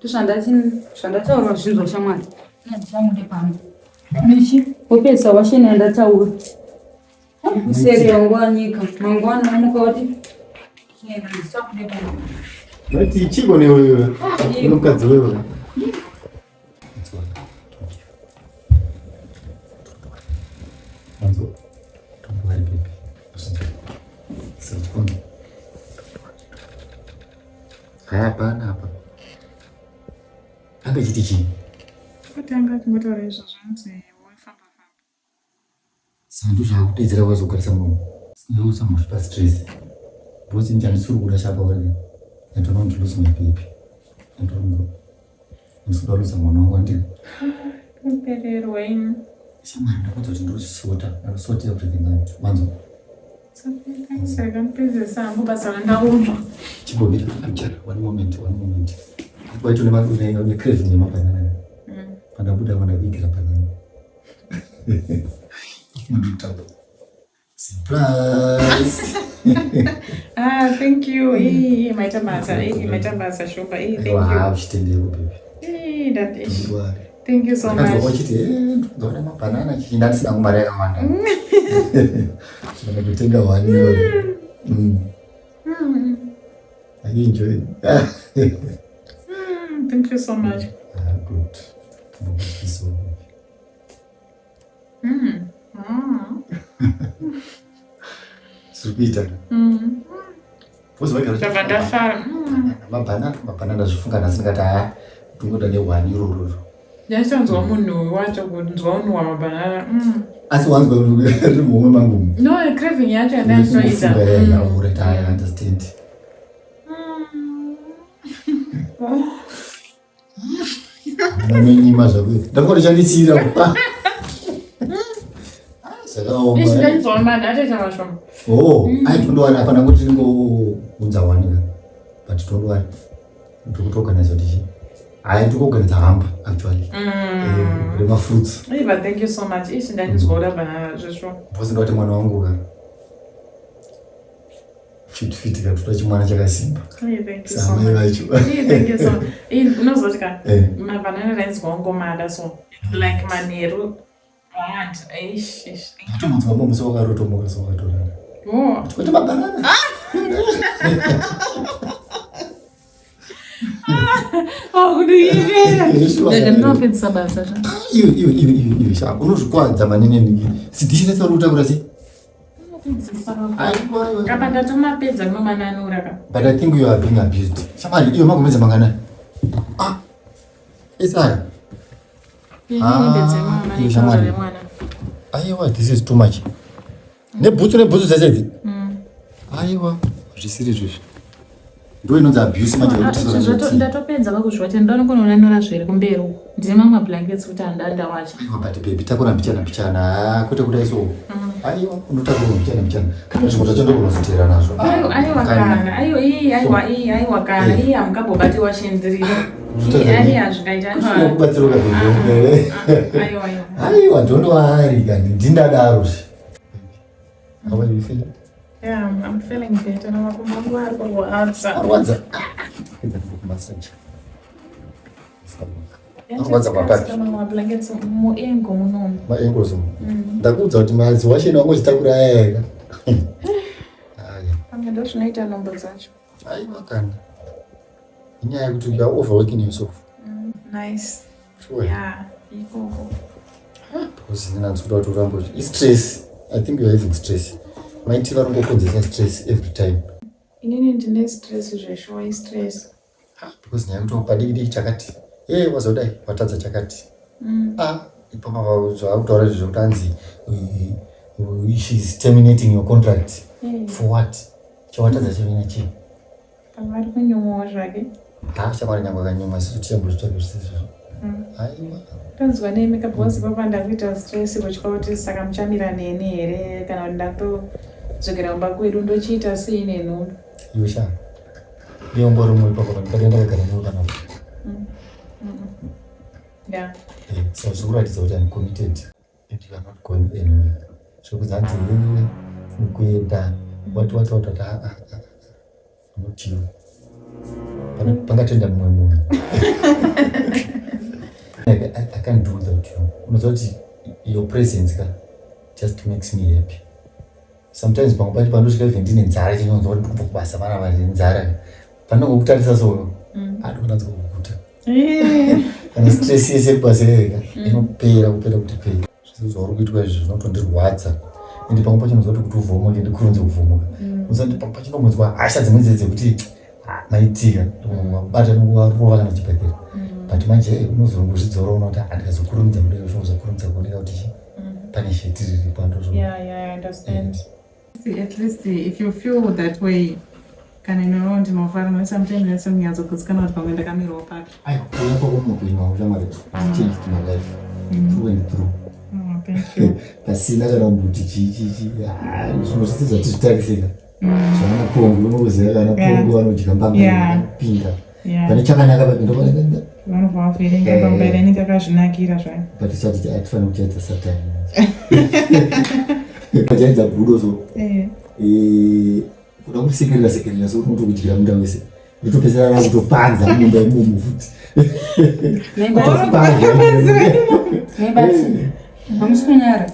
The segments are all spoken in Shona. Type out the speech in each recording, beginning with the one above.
Zvandataura zvinhu shamwari. Ndichamune pano. Michi, wopedza washinaenda taura. Kuseri wangu nyika. Mangwana anokoti. Nenda ndichakude pano. Mati chiko ne wewe. Unokadzi wewe. Manzo. Tumbari baby. Sasa. Hapana. Anga chiti chi. Kutanga tingotaura izvo zvinzi wefamba famba. Sandu zvakudedzera wazogarisa munhu. Ndousa mushipa stress. Bosi njani kura shapa wari. Ndinoona kuti lose my baby. Ndinoona. Ndinoda lose mwana wangu ndiri. Kupererwa ini. Shamari ndakuti ndosota. Ndosota everything out. Manzo. Saka mpedze sambo basa randauzwa. Chibobira kuchara. One moment. Kwaito ne crazy ne mabanana. Pandabuda vandavigira banana. Nditabo. Surprise. Thank you. Maitambasa shumba. Thank you. Wow, chitendero baby. That is. Thank you so much. Ndona mabanana chindatsina kumari yakawanda. Kutenga wani wewe. I enjoy. Thank you so much. Good. So. Subita. Pois vai Já vai dar fara. Mabanana zvifunga nasingati haya tungoda ne1 euro. Yasanzwa munhu wacho kunzwa munhu wamabanana. Asi wanzwa uri mumwe mangu. No, craving yacho andinoita. I understand. Namenyima zvako. Ndakona chanditsira. Sakaoma. Isindenzwa mani ateta mashoma. Aitondowana apana kuti ndingounza wanika. But tondowana. Ndikutokanisa ndichi. Ndikoganisa hamba actually. Rema fruits. But thank you so much. Isindenzwa banana zvesho. Bosi ndoti mwana wangu ka. Fit ka chimwana chakasimba. Thank you so much. Thank you so much. Unozotika. Mabanana renzwa ngomada so like manero. Tomunzwa musi wakarotomoka sowakatorara. Kuti mabanana. Ndinopedza basa zva. Iwe shaka unozvikwadza manene sidishisa utaura sei? Kapa ndatomapedza kunomananura ka. But I think you are being abused. Shamari, iyo magomedza mangana. Isaya. Aiwa, this is too much. Nebhutsu dzese. Aiwa, zvisiri zvizvi. Ndo inonzi abuse manje kuti ndatopedza vakuzvoti ndanokononanura zviri kumberi. Ndine mamwe blankets kuti andandawacha. Aiwa, but baby takura mbichana kuti kudai so. Aiwa, unotakura mbichana. Kana zvimwe zvacho ndokunozotera nazvo. Aiwa kana. Aiwa kana. Amukabobati washindiriro. Aiwa, ndondowari kandi ndindadaro. How are you feeling? Yeah, I'm feeling better. Arwadza. Arwadza papapi. Muengo munomu. Maengo zo. Ndakuudza kuti mazi washina wangu chitakura ega. Pamwe ndo zvinoita nombo dzacho. Aiwa kana. Inyaya yekuti you are overworking yourself. Nice. Sure. Yeah, ikoko. Because ndinanzwa kuti urambo stress. I think you are having stress. Maiti varongokonzesa stress every time. Inini ndine stress zveshowa stress. Because nyaya yekuti padiki chakati. Wazodai watadza chakati. Ipapa vakutaura zvokutanzi she is terminating your contract. For what? Chawatadza chivina chii? Pavari kunyomawo zvake. Shamwari nyange akanyoma isusu tiyambozvitsvake zvisizvo. Aiwa. Tanzwa nemi kabhozi papa ndakuita stress kutya kuti saka muchamira neni here kana kuti ndakutodzokera kumba kwedu ndochiita sei nenhumbu. Iwe sha. Ndiyombori mumwe papa ndakagara newe kana. Yeah. So zvikuratidza kuti I'm committed and you are not going anywhere. Zvokuzanzi kuenda what not you. Pangatenda mumwe munhu. I can't do without you. Unozoti your presence just makes me happy. Sometimes pangopati pandosvika even ndine nzara chinonzwa kuti ndiri kubasa vana vari nzara. Panongokutarisa so anowanza kuguta. Kana stress yese kubasa yega inopera kupera kuti pera. Zvauri kuitwa izvi zvinotondirwadza. Ende pamwe pacho unozoti kuti uvhomoke ndikuronze kuvhomoka. Uzoti pamwe pacho unombonzwa hasha dzimwe dzekuti maitika bata nokuvarova kana chibhedhlera. But manje unozongozvidzora unoita andikazokurumidza kudai zvozokurumidza kuoneka kuti pane shiti riri pandozvo. Yeah, I understand. At least if you feel that way, kana inoona ndinovara no sometimes ndinyatsogutsikana kuti pamwe ndakamirawo papi. Aiwa, kuuya kwako muupenyu hwangu shamwari changed my life through and through. Thank you. Pasina kana kuti zvinosisa tizvitarisika. Zvana pongo unoziva kana pongo vanodya mbamba pinga. Pane chakanaka papinda panekanda. Vanobva vaverenga pambaira inenge akazvinakira zvayo. But isati atifana kuchaidza satani. Pachaidza bhudo so. Kuda kusekerera sekerera so unotokudyira munda wese. Ndotopesera nakutopanza munda imomo futi. Nebati. Hamusikunyara.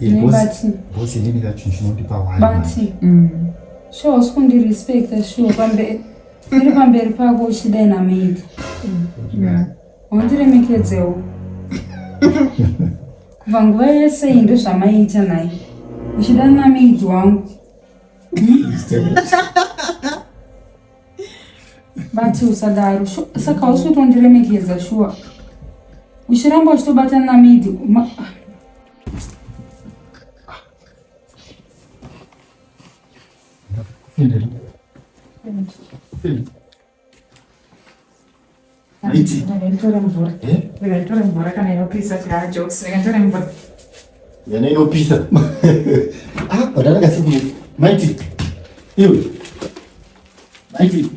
Nebati. Bosi ndini kachinhu chinondipa wani. Bati. Sure, usikundirespecta sure pamberi. Iri pamberi pako uchidai namaidi. Wandiremekedzewo. Kubva nguva yese iyi ndozvamaita naye. Uchidai namaidi wangu. Bati usadaro. Saka usutondiremekedza sure. Uchiramba uchitobatana namaidi. Maiti. Ndingatora mvura kana inopisa jokes. Ndingatora mvura. Yana inopisa. Padanga siku maiti. Iwe. Maiti.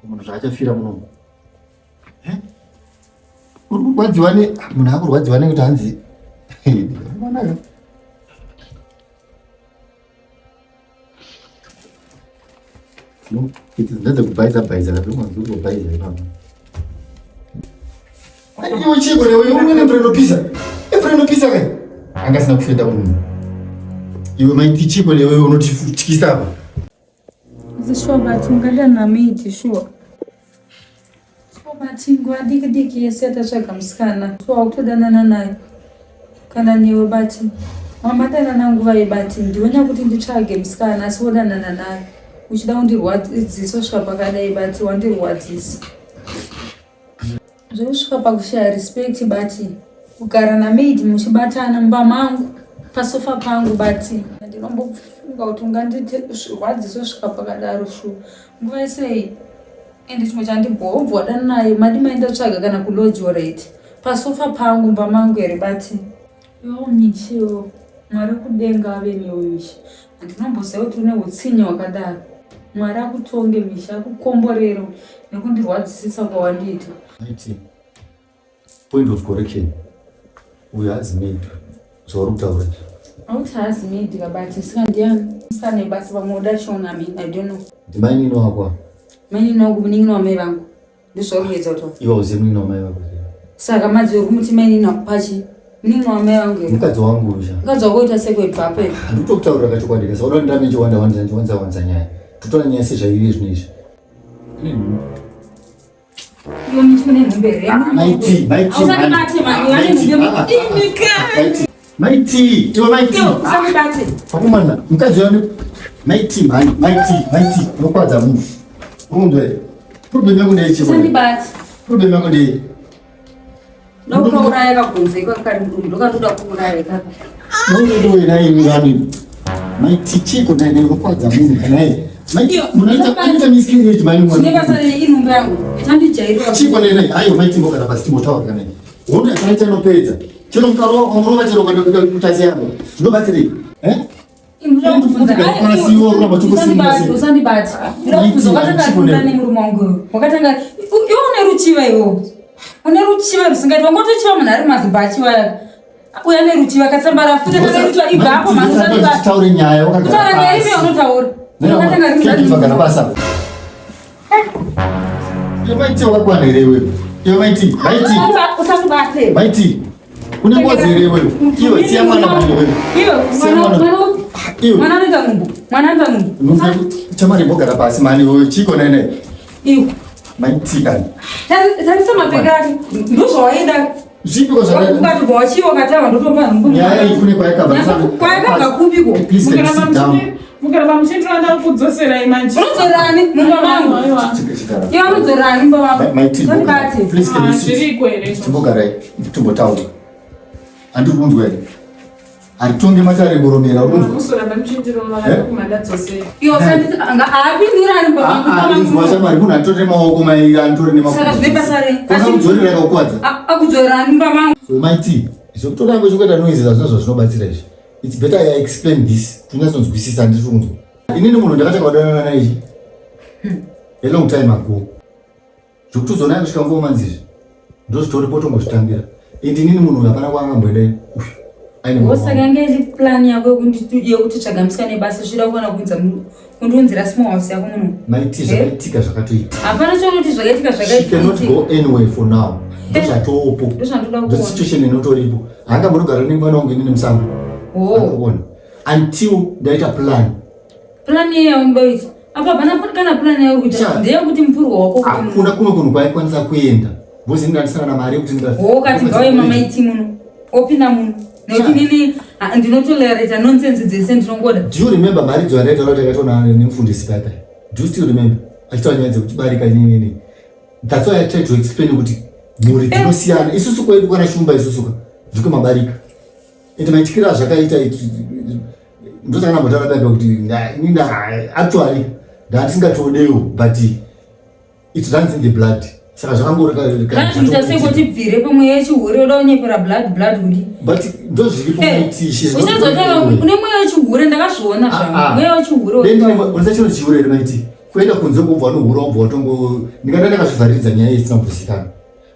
Kumunhu zvachafira muno. Uri kurwadziwa munhu akurwadziwa nekuti hanzi. Ndinonaka. No, it's not a baiza kapema nzuri baiza ipapa. Ani uchiko leo umwe neprenopisa. Eprenopisa kai. Angasina kufenda munhu. Iwe maiti chiko leo unotifutikisa apa. Sure but ungada namaidi sure. Sure but ngwa diki yese atatsvaga musikana. So akutodanana naye. Kana newe bati. Mamatana nanguva yebati ndiona kuti nditsvage musikana asi wodanana naye. Uchida kundirwadzisa kusvika pakadai bati wandirwadzisa. Zvokusvika pakushaya respect bati kugara namaidi muchibatana mumba mangu pasofa pangu bati ndinombofunga kuti ungandirwadzisa kusvika pakadaro shu nguva yese ende chimwe chandibhobva wadana naye madi maindatsvaga kana kulojorate pasofa pangu mumba mangu here bati iwo michiwo Mwari kudenga ave newishi andinomboziva kuti une utsinye hwakadaro. Mwari akutonge misha akukomborero nekundirwadzisisa kwawandiita. Point of correction. Uyu hazi made. Zvauri kutaura. Auti hazi made kabati sika ndiani. Musane basi vamoda shona I don't know. Ndimainino wakwa. Mainino wangu muningino wamai vangu. Ndizvauri kuedza kuti. Iwe uzivi muningino wamai vangu. Saka madzi okumuti mainino pachi. Muningino wamai vangu. Mukadzi wangu usha. Mukadzi wako uita sekwepapo. Ndikutokutaurira kachokwadi kasa unoda ndame ndichiwanza nyaya. Tutora nyaya sezvairi zvinoizvi. Iwe michimune nhumbere. Maiti. Usati bate mani wane nhumbere. Imika. Maiti. Iwe maiti. Usati bate. Pakumana. Mukadzi wangu. Maiti. Unokwadza munhu. Undwe. Problem yangu ndeichi. Usati bate. Problem yangu ndei. Nokuuraya kabvunzeko kari mudumbu ndokaruda kuuraya kaka. Nokuuraya naye ngani. Maiti chiko ndaine unokwadza munhu kanaye. Maiti munoita miscarriage mani mwana. Ndinebasa inhumbi yangu. Tandijairwa. Chiko ndaine ayo maiti mbokana pasi timotaura kanaye. Wona kana chanopedza. Chino mukaro omurova chero kwenda kutazi yako. Zvinobatsirei? Usandibati. Ndinokubvunza wakatanga nemurume wangu. Wakatanga iwe une ruchiva iwo. Une ruchiva rusingaiti wangotochiva munhu ari mazibhachi waya. Uya neruchiva katsambara futi kana ruchiva ibva hapo mani usandibati. Taure nyaya wakagara. Taura nyaya ipi unotaura. Kevagara basa. Maiti wakwana here wewe. Maiti. Maiti. Une ngozi here wewe. Iwe siya mwana wewe. Iwe mwana ndangu. Chamari bogara basi mani wewe chiko nene. Iwe maiti kana. Sasa mapegani. Ndio waenda. Zipo kwa sababu ngati bochiwa katava ndotomba ngungu. Ya ikune kwa eka basa. Kwa eka ngakupiko. Mukaramba muchindoranda kudzosera imanje. Unodzorani mumba mangu. Iyo unodzorani mumba mangu. Maiti. Please can you sit? Zviriko ere. Timbogara timbotaura. Andikunzwe. Aritonge matare boromera unonzwa. Musoramba muchindoranda kumandadzosera. Iyo sandi anga apindurani mumba mangu. Inzwa chamari kuna atore maoko mai antore nemaoko. Saka zvepasare. Asi kudzorera kakwadza. Akudzorani mumba mangu. So Maiti, zvokutora kwezvokuita noise zvazvo zvinobatsira izvi. It's better I explain this. Tunyatsokunzwisisa ndizvunzo. Inini munhu ndakataka kudanana naye a long time ago. Zvokutozona kusvika ngomanzi izvi. Ndozvitori potongozvitambira. Inini munhu hapana kwaangamboenda. Wosaka ngeli plan yako yekuti tsvaga musikane basa zvida kuona kunza kundiunzira small house yako munhu. Maiti zvakaitika zvakatoita. Hapana choti zvakaitika She cannot go anywhere for now. Ndozvatopo. Ndozvandoda The kuona. situation inotoripo. Haangambonogara nemwana wangu inini musango. Akubona. Until ndaita plan. Plan yayo mboita. Apa bana kana plan yayo kuti ndeyekuti mupurwa wako kuti hakuna kumwe kunhu kwaikwanisa kuenda. Bozi ndandisana na mari yekuti ndinga. Kati ngawe Maiti munhu. Opinda munhu. Nekuti nini ndinotolereta nonsense dzese ndinongoda. Do you remember mari dzandaita kuti akatona nemufundisi papa? Do you still remember? Achitonyadze kuti barika nini. That's why I tried to explain kuti muri dzinosiyana. Isusu kwedu kana shumba isusuka. Ndiko mabarika. Ende maitikira zvakaita ndosaka mbotaura baba kuti ninda actually ndatingatodewo but it runs in the blood. Saka zvakangoreka kana mutase kuti bvire pomwe yechihure oda unyepera blood kudi. But ndozviripo Maiti she's not. Uchazotanga une mweya wechihure ndakazviona zvangu. Mweya wechihure. Ndinza chino chihure Maiti. Kuenda kunze kubva nohura ubva watongo ndikanda ndakazvivharidza nyaya isina kuzikanwa.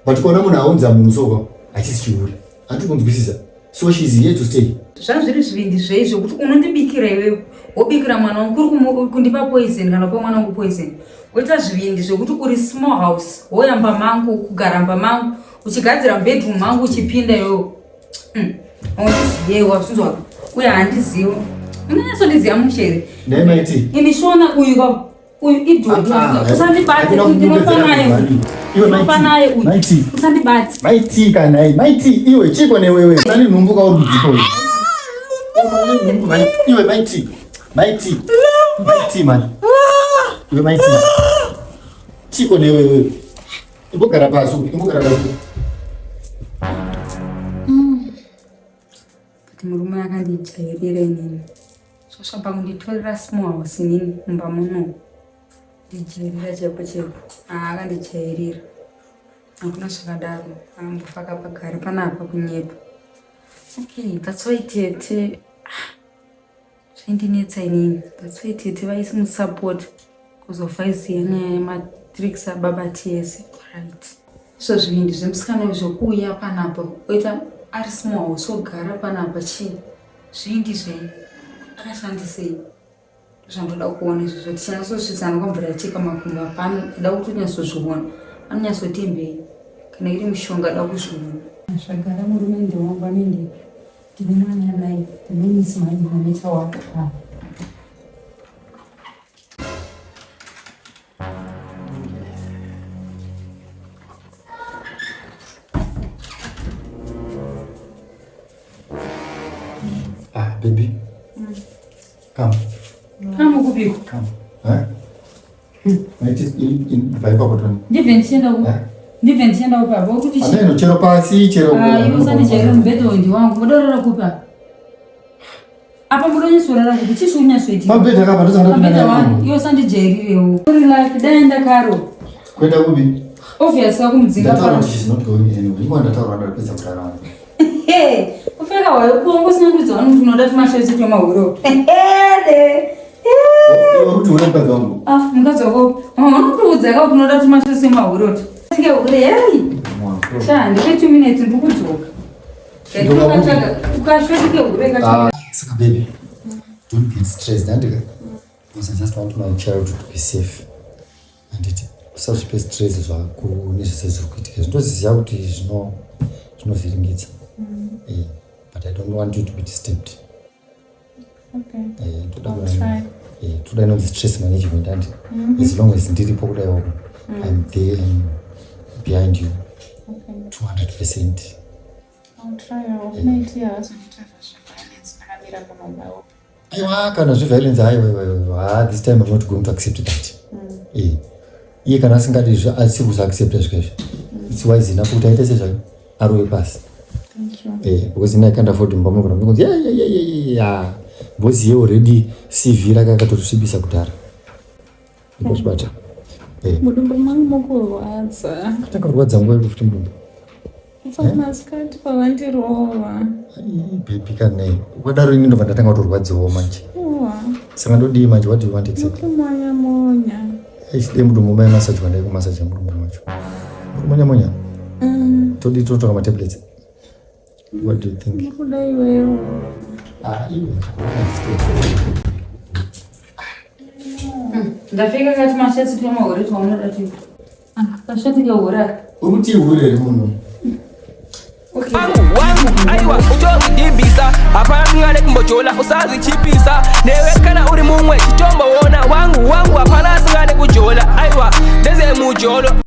But kuona munhu aunza munhu soko hachisi chihure. Hatikunzwisisa. So she's here to stay. Zvazviri zvivindi zveizvo kuti unondibikira iwewe wobikira mwana wangu kuri kundipa poison kana kupa mwana wangu poison. Woita zvivindi zvokuti uri small house woyamba mangu kugara mba mangu uchigadzira bedroom mangu uchipinda iwewe. Aundiziyewo wazvinzwa uye handiziwo. Unonyatsondiziya mushere. Ne Maiti. Imishona uyu idhodhi usandibate ndinofanayo. Iwe Maiti. Usandibate. Maiti kana Maiti iwe chiko newewe. Nani numbuka uri mudzipo. Iwe Maiti. Maiti man. Iwe Maiti. Chiko newewe. Imbogara pasi. Kuti murume akandijairira inini. Zvosvamba kunditorera small house inini mumba muno. Ndijairira cheko. Akandijairira. Hakuna zvakadaro. Ambofaka pagare panapa kunyepa. Okay, that's why tete. Zvindinetsa inini. That's why tete vaisi musupport kuzofaisiya nyaya yematricks ababa TS. Right. So zvivindi zvemusikana zvokuuya panapa. Oita ari small house ogara panapa chii. Zvindi zvei. Akashandisei. Zvandoda kuona izvozvo tichanyasosvitsana kwamvura yacheka makumbo apano da kuti unyatsozviona anonyatsotembei kana iri mishonga da kuzviona zvagara murume ndewamba nende ndine mwana naye ndinonisi maimameta waka Baby. Come. Come kupiko. Come. Maiti paipa patoni. Ndiventienda kupa bokuti chi. Ameno chero pasi chero. Ivo sandi chero mbedo ndi wangu. Modorora kupa. Apa mudonye sorara kuti chishunya sweti. Mabeda kapa ndosanga mabeda wangu. Ivo sandi jerirewo. Uri like daenda karo. Kwenda kubi. Obviously kumudzinga pa. She's not going anywhere. Ingwanda taura ndapedza kutara. Hey, ufeka wayo kuongo sinondudza vanhu unoda timashezi twemahuro. Uruti unemba zangu. Mukadzi wako. Unokuudza ka kuti unoda timashezi twemahuro. Tike ure hey. Cha ndike 2 minutes ndikudzoka. Ukashwetike ure kacha. Saka baby. Don't get stressed. Ndandika. because I just want my child to be safe. And usazvipe stress zvako nezvese zviri kuitika zvinoziziva kuti zvinovhiringidza. But I don't want you to be disturbed. Okay. Toda inonzi stress management and as long as ndiripo kudai I'm there and behind you. 200%. I'll try. I'll make it as Aiwa, kana zviviolence aiwa, this time I'm not going to accept that. Iye kana asingadi asi kuzaccepta zvikaizvo. It's wise enough kuti aite sezvayo arove pasi. Thank you. Because I can't afford him because because he already CV rakatorusvibisa kudhara. Because bata. Mudumbu mangu mukurwadza. Takarwadza nguva yekuti mudumbu. Masikati pavandirova. Baby kanai. Wadaro ini ndobva ndatanga kutorwadzawo manje. Saka ndodii manje, what do you want exactly? Monya monya. Chide mudumbu mai massage vandai kumassage mudumbu macho. Monya monya. Todi totora ma tablets. What do you think? Ndafika kati mashatsi pemahuri taunoda ti. Tashatika hura. Umuti hura muno. Wangu aiwa uchoki dibisa hapana ngale kumbojola usazi chipisa newe kana uri mumwe chitombo wona wangu hapana singale kujola aiwa ndeze mujolo